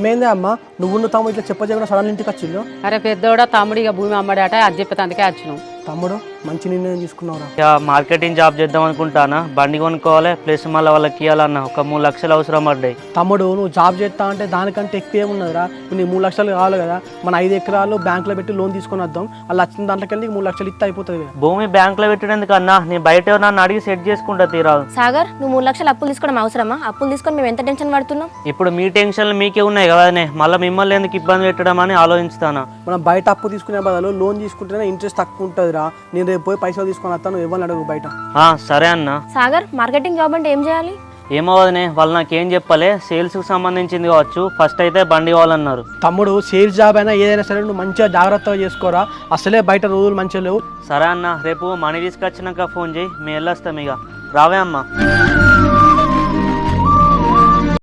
ఏమైంది అమ్మ నువ్వు తమ్ముడు ఇట్లా చెప్పకుండా సడన్ ఇంటికి వచ్చిందో? అరే పెద్దోడా తమ్ముడు ఇక భూమి అమ్మడాట అది చెప్పేది అందుకే వచ్చినాం. తమ్ముడు మంచి నిర్ణయం తీసుకున్నావురా. ఇక మార్కెటింగ్ జాబ్ చేద్దాం అనుకుంటానా, బండి కొనుక్కోవాలి ప్లస్ మళ్ళీ వాళ్ళకి ఇవ్వాలన్న ఒక 3 లక్షలు అవసరం పడ్డాయి. తమ్ముడు నువ్వు జాబ్ చేస్తా అంటే దానికంటే ఎక్కువ ఏమున్నదిరా. నీ 3 లక్షలు కావాలి కదా, మన 5 ఎకరాలు బ్యాంకులో పెట్టి లోన్ తీసుకొని వద్దాం. అలా వచ్చిన దాంట్లోకి వెళ్ళి 3 లక్షలు ఇస్తే అయిపోతుంది. భూమి బ్యాంకులో పెట్టేందుకు అన్నా, నేను బయట నన్ను అడిగి సెట్ చేసుకుంటా తీరాదు. సాగర్ నువ్వు 3 లక్షలు అప్పులు తీసుకోవడం అవసరమా? అప్పులు తీసుకొని మేము ఎంత టెన్షన్ పడుతున్నాం. ఇప్పుడు మీ టెన్షన్లు మీకే ఉన్నాయి కదనే, మళ్ళీ మిమ్మల్ని ఎందుకు ఇబ్బంది పెట్టడం అని ఆలోచిస్తాను. మనం బయట అప్పు తీసుకునే బదులు లోన్ తీసుకుంటేనే ఇంట్రెస్ట్ తక్కువ ఉంటుందిరా. నేను రేపు పోయి పైసలు తీసుకొని వస్తాను, ఇవ్వాలి అడుగు బయట. సరే అన్న. సాగర్ మార్కెటింగ్ జాబ్ అంటే ఏం చేయాలి? ఏమవదనే, వాళ్ళు నాకేం చెప్పలే, సేల్స్కి సంబంధించింది కావచ్చు. ఫస్ట్ అయితే బండి కావాలన్నారు. తమ్ముడు సేల్స్ జాబ్ అయినా ఏదైనా సరే నువ్వు మంచిగా జాగ్రత్తగా చేసుకోరా, అసలే బయట రోజులు మంచిగా లేవు. సరే అన్న, రేపు మనీ తీసుకొచ్చినాక ఫోన్ చేయి, మేము వెళ్ళొస్తాం. ఇక రావే అమ్మ.